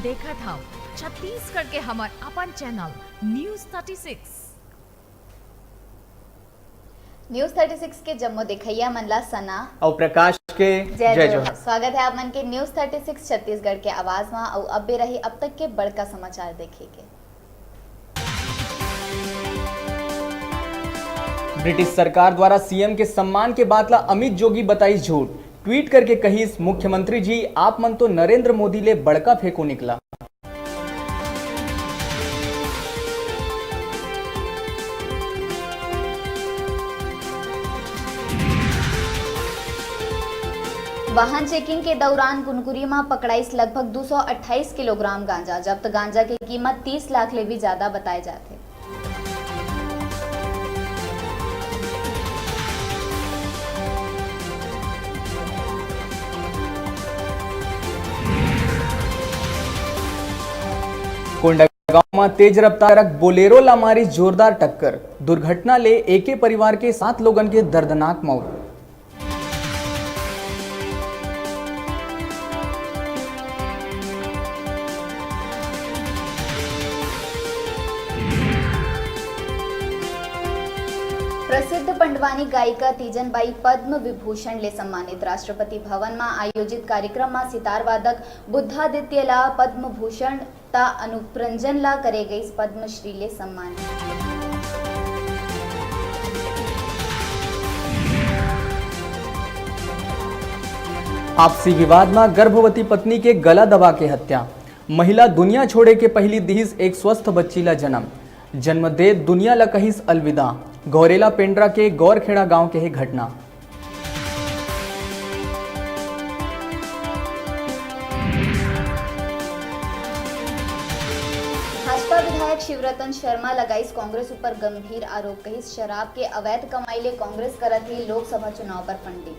देखा था छत्तीसगढ़ के हमार अपन चैनल न्यूज़ 36 के जम्मो दिखैया मनला सना और प्रकाश के जय जोहार। स्वागत है आप मन के न्यूज़ 36 छत्तीसगढ़ के आवाज में और अब भी रही अब तक के बड़का समाचार देखेंगे। ब्रिटिश सरकार द्वारा सीएम के सम्मान के बातला अमित जोगी बताई झूठ। ट्वीट करके कही मुख्यमंत्री जी आप मन तो नरेंद्र मोदी ले बड़का फेंको निकला। वाहन चेकिंग के दौरान कुनकुरी में पकड़ाइस लगभग 228 किलोग्राम गांजा। जब्त गांजा की कीमत 30 लाख ले भी ज्यादा बताए जाते। कोंडागांव में तेज रफ्तार बोलेरो ला मारी जोरदार टक्कर। दुर्घटना ले एके परिवार के 7 लोगन के दर्दनाक मौत। प्रसिद्ध पंडवानी गायिका तीजनबाई पद्म विभूषण ले सम्मानित। राष्ट्रपति भवन में आयोजित कार्यक्रम में सितार वादक बुद्धादित्य ला पद्म भूषण ता अनुप्रंजन ला करे गई पद्मश्री ले सम्मानित। आपसी विवाद में गर्भवती पत्नी के गला दबा के हत्या। महिला दुनिया छोड़े के पहली दिहिस एक स्वस्थ बच्ची ला जन्म। जन्म दे दुनिया ला कहिस अलविदा। गौरेला पेंड्रा के गौरखेड़ा गांव के है घटना। भाजपा विधायक शिवरतन शर्मा लगाइस कांग्रेस ऊपर गंभीर आरोप। कहिस शराब के अवैध कमाई ले कांग्रेस करत ही लोकसभा चुनाव पर फंडिंग।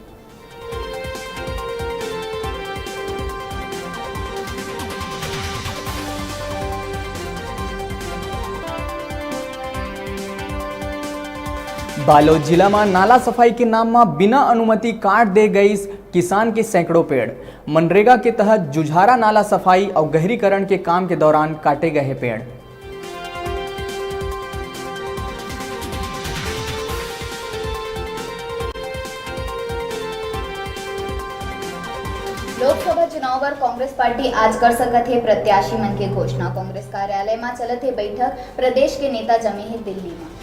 बालोद जिला में नाला सफाई के नाम में बिना अनुमति काट दे गई किसान के सैकड़ों पेड़। मनरेगा के तहत जुझारा नाला सफाई और गहरीकरण के काम के दौरान काटे गए पेड़। लोकसभा चुनाव पर कांग्रेस पार्टी आज कर सकत है प्रत्याशी मन के घोषणा। कांग्रेस कार्यालय में चलत है बैठक। प्रदेश के नेता जमे है दिल्ली में।